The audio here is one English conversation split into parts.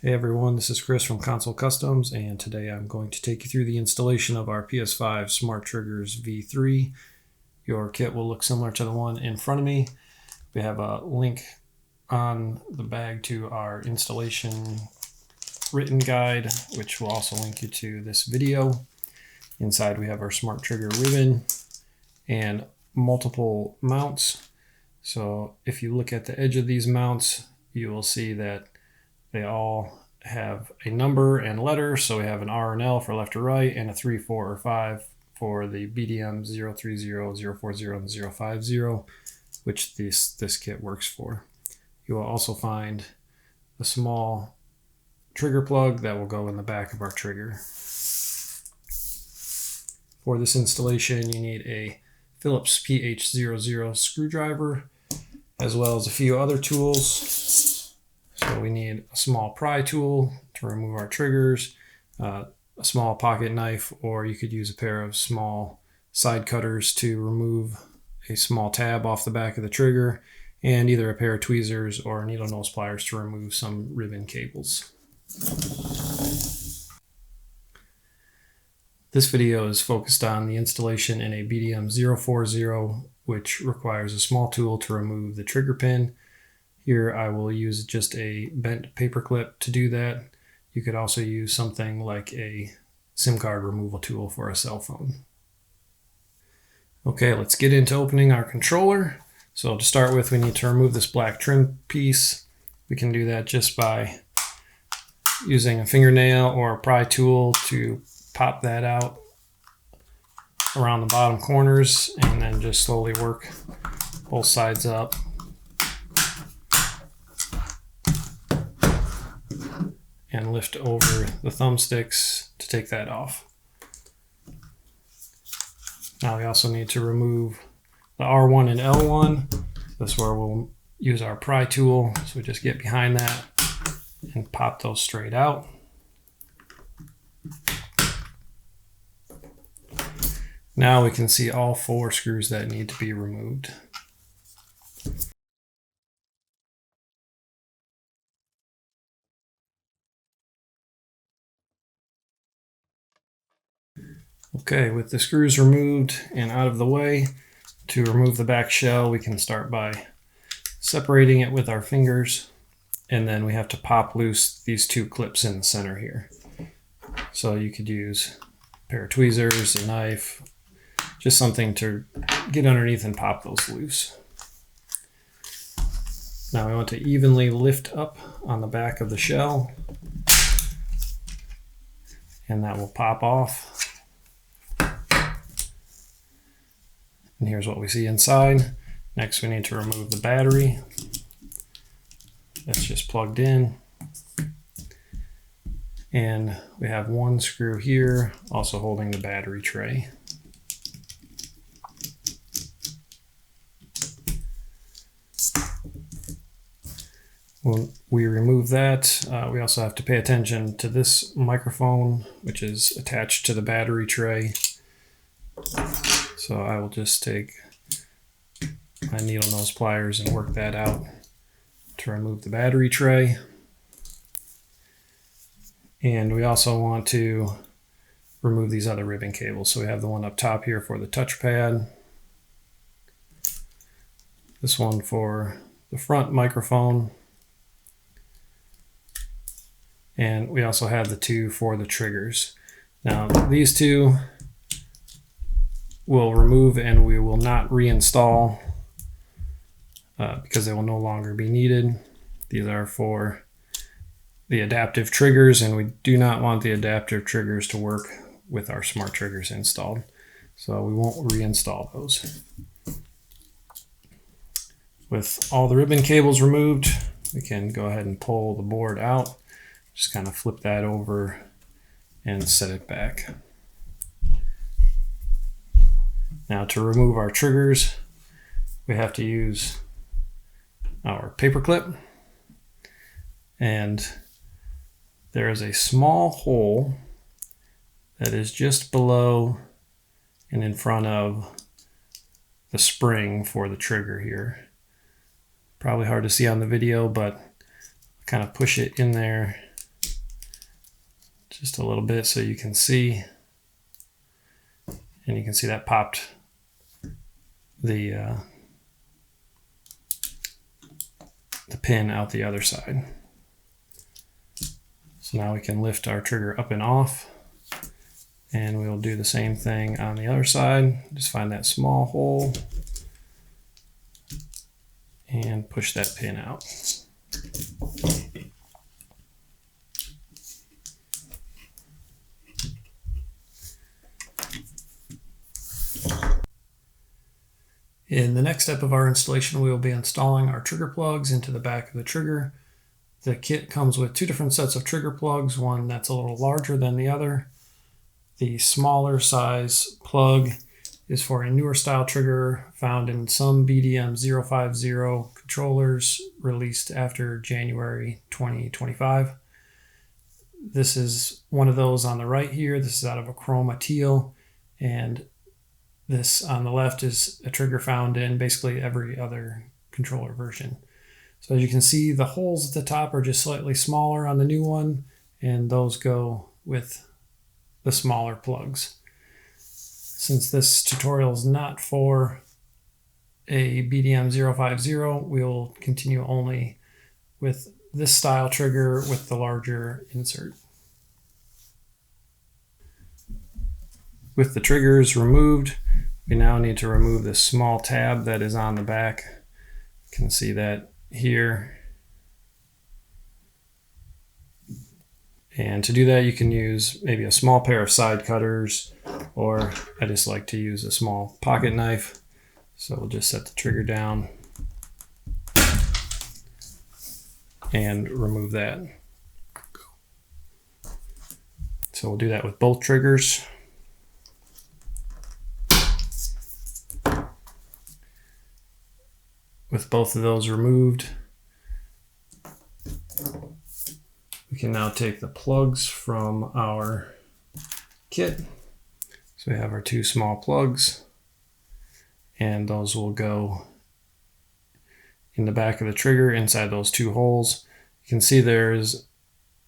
Hey everyone, this is Chris from Console Customs, and today I'm going to take you through the installation of our PS5 Smart Triggers V3. Your kit will look similar to the one in front of me. We have a link on the bag to our installation written guide, which will also link you to this video. Inside we have our Smart Trigger ribbon and multiple mounts. So if you look at the edge of these mounts, you will see that they all have a number and letter. So we have an R and L for left or right, and a 3, 4, or 5 for the BDM-030, 040, and 050, which this kit works for. You will also find a small trigger plug that will go in the back of our trigger. For this installation, you need a Phillips PH00 screwdriver, as well as a few other tools. So we need a small pry tool to remove our triggers, a small pocket knife, or you could use a pair of small side cutters to remove a small tab off the back of the trigger, and either a pair of tweezers or needle nose pliers to remove some ribbon cables. This video is focused on the installation in a BDM-040, which requires a small tool to remove the trigger pin. Here I will use just a bent paper clip to do that. You could also use something like a SIM card removal tool for a cell phone. Okay, let's get into opening our controller. So to start with, we need to remove this black trim piece. We can do that just by using a fingernail or a pry tool to pop that out around the bottom corners, and then just slowly work both sides up. And lift over the thumbsticks to take that off. Now we also need to remove the R1 and L1. This is where we'll use our pry tool. So we just get behind that and pop those straight out. Now we can see all 4 screws that need to be removed. Okay, with the screws removed and out of the way, to remove the back shell, we can start by separating it with our fingers, and then we have to pop loose these 2 clips in the center here. So you could use a pair of tweezers, a knife, just something to get underneath and pop those loose. Now we want to evenly lift up on the back of the shell, and that will pop off. And here's what we see inside. Next, we need to remove the battery. That's just plugged in. And we have 1 screw here, also holding the battery tray. When we remove that, we also have to pay attention to this microphone, which is attached to the battery tray. So I will just take my needle nose pliers and work that out to remove the battery tray. And we also want to remove these other ribbon cables. So we have the one up top here for the touchpad, this one for the front microphone, and we also have the 2 for the triggers. Now these 2 we'll remove, and we will not reinstall because they will no longer be needed. These are for the adaptive triggers, and we do not want the adaptive triggers to work with our smart triggers installed. So we won't reinstall those. With all the ribbon cables removed, we can go ahead and pull the board out. Just kind of flip that over and set it back. Now to remove our triggers, we have to use our paper clip, and there is a small hole that is just below and in front of the spring for the trigger here. Probably hard to see on the video, but kind of push it in there just a little bit so you can see. And you can see that popped the pin out the other side. So now we can lift our trigger up and off, and we will do the same thing on the other side. Just find that small hole and push that pin out. In the next step of our installation, we will be installing our trigger plugs into the back of the trigger. The kit comes with two different sets of trigger plugs, one that's a little larger than the other. The smaller size plug is for a newer style trigger found in some BDM-050 controllers released after January 2025. This is one of those on the right here. This is out of a chroma teal, and this on the left is a trigger found in basically every other controller version. So as you can see, the holes at the top are just slightly smaller on the new one, and those go with the smaller plugs. Since this tutorial is not for a BDM-050, we'll continue only with this style trigger with the larger insert. With the triggers removed, we now need to remove this small tab that is on the back. You can see that here. And to do that, you can use maybe a small pair of side cutters, or I just like to use a small pocket knife. So we'll just set the trigger down and remove that. So we'll do that with both triggers. With both of those removed, we can now take the plugs from our kit. So we have our two small plugs, and those will go in the back of the trigger inside those two holes. You can see there's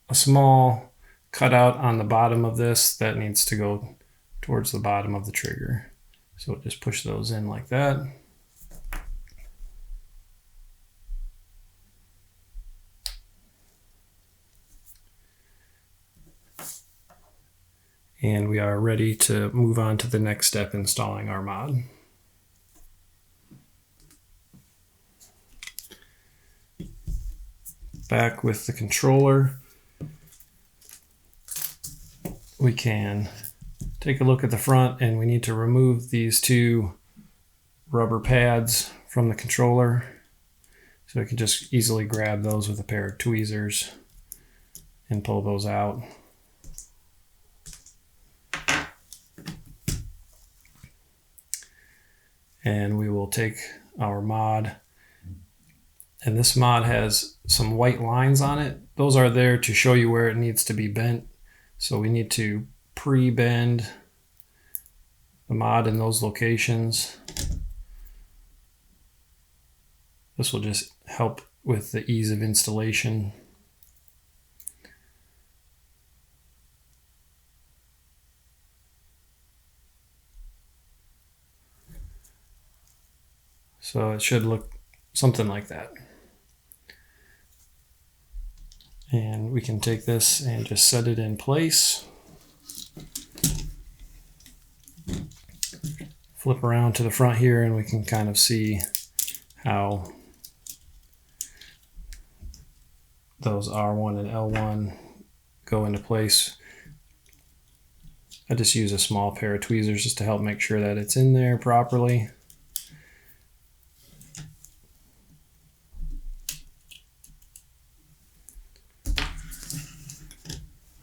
a small cutout on the bottom of this that needs to go towards the bottom of the trigger. So we'll just push those in like that. And we are ready to move on to the next step, installing our mod. Back with the controller, we can take a look at the front, and we need to remove these two rubber pads from the controller. So we can just easily grab those with a pair of tweezers and pull those out. And we will take our mod, and this mod has some white lines on it. Those are there to show you where it needs to be bent. So we need to pre-bend the mod in those locations. This will just help with the ease of installation. So it should look something like that. And we can take this and just set it in place. Flip around to the front here, and we can kind of see how those R1 and L1 go into place. I just use a small pair of tweezers just to help make sure that it's in there properly.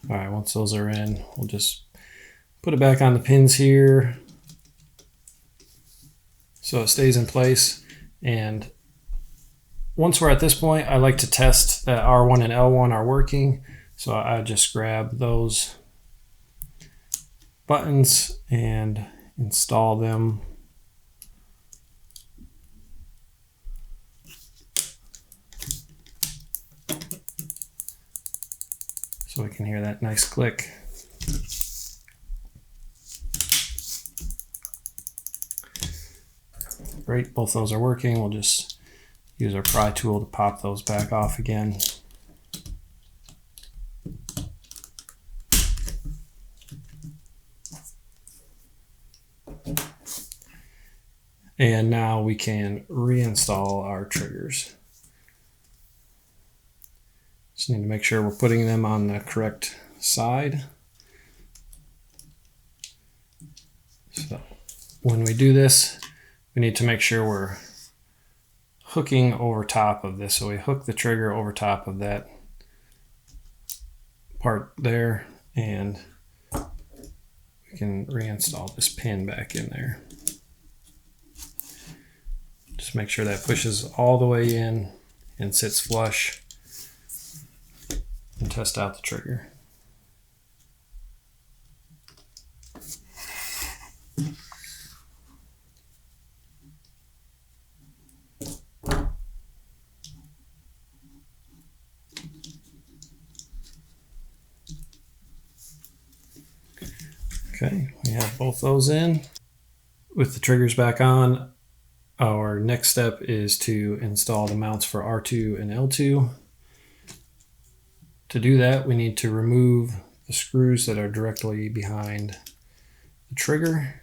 All right, once those are in, we'll just put it back on the pins here so it stays in place. And once we're at this point, I like to test that R1 and L1 are working. So I just grab those buttons and install them. so we can hear that nice click. Great, both those are working. We'll just use our pry tool to pop those back off again. And now we can reinstall our triggers. Just need to make sure we're putting them on the correct side. So when we do this, we need to make sure we're hooking over top of this. So we hook the trigger over top of that part there, and we can reinstall this pin back in there. Just make sure that pushes all the way in and sits flush, and test out the trigger. Okay, we have both those in. With the triggers back on, our next step is to install the mounts for R2 and L2. To do that, we need to remove the screws that are directly behind the trigger.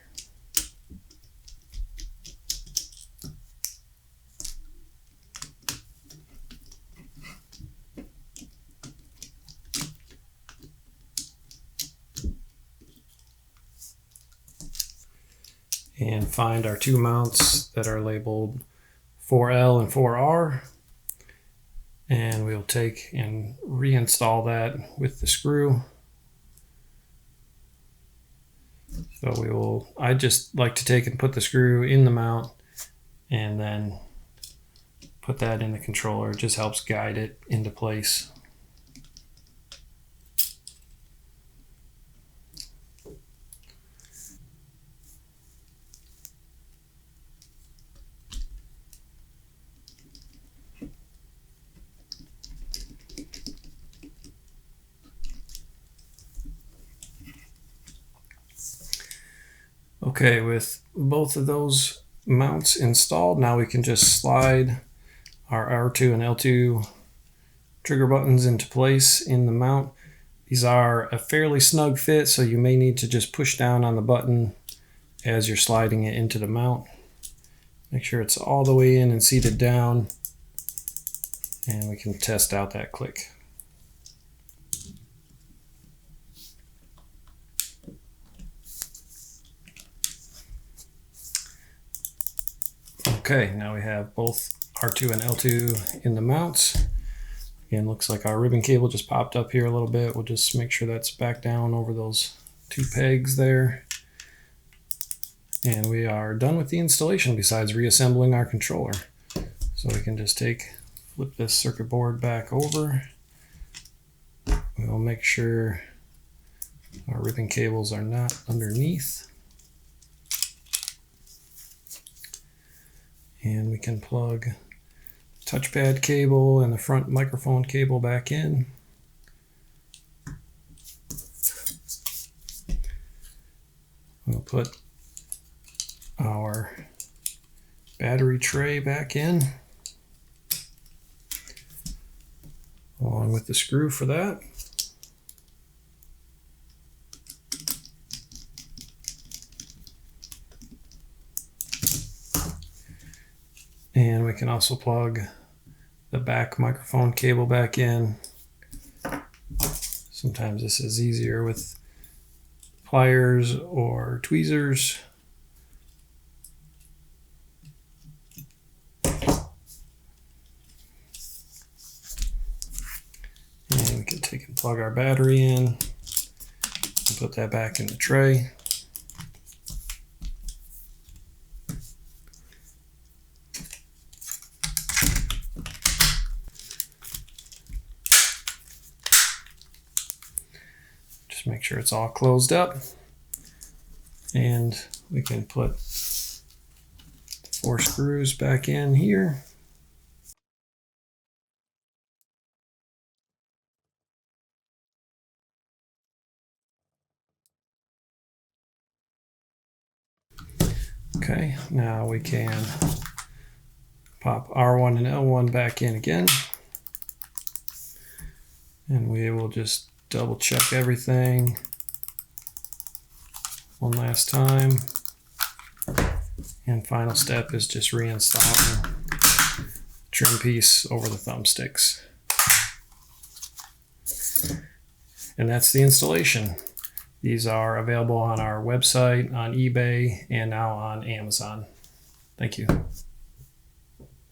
And find our two mounts that are labeled 4L and 4R. And we'll take and reinstall that with the screw. So I just like to take and put the screw in the mount and then put that in the controller. It just helps guide it into place. Okay, with both of those mounts installed, now we can just slide our R2 and L2 trigger buttons into place in the mount. These are a fairly snug fit, so you may need to just push down on the button as you're sliding it into the mount. Make sure it's all the way in and seated down, and we can test out that click. Okay, now we have both R2 and L2 in the mounts. Again, looks like our ribbon cable just popped up here a little bit. We'll just make sure that's back down over those two pegs there. And we are done with the installation besides reassembling our controller. So we can just flip this circuit board back over. We'll make sure our ribbon cables are not underneath. And we can plug touchpad cable and the front microphone cable back in. We'll put our battery tray back in, along with the screw for that. And we can also plug the back microphone cable back in. Sometimes this is easier with pliers or tweezers. And we can take and plug our battery in and put that back in the tray. Make sure it's all closed up, and we can put 4 screws back in here. Okay, now we can pop R1 and L1 back in again. And we will just double check everything one last time. And final step is just reinstalling the trim piece over the thumbsticks. And that's the installation. These are available on our website, on eBay, and now on Amazon. Thank you.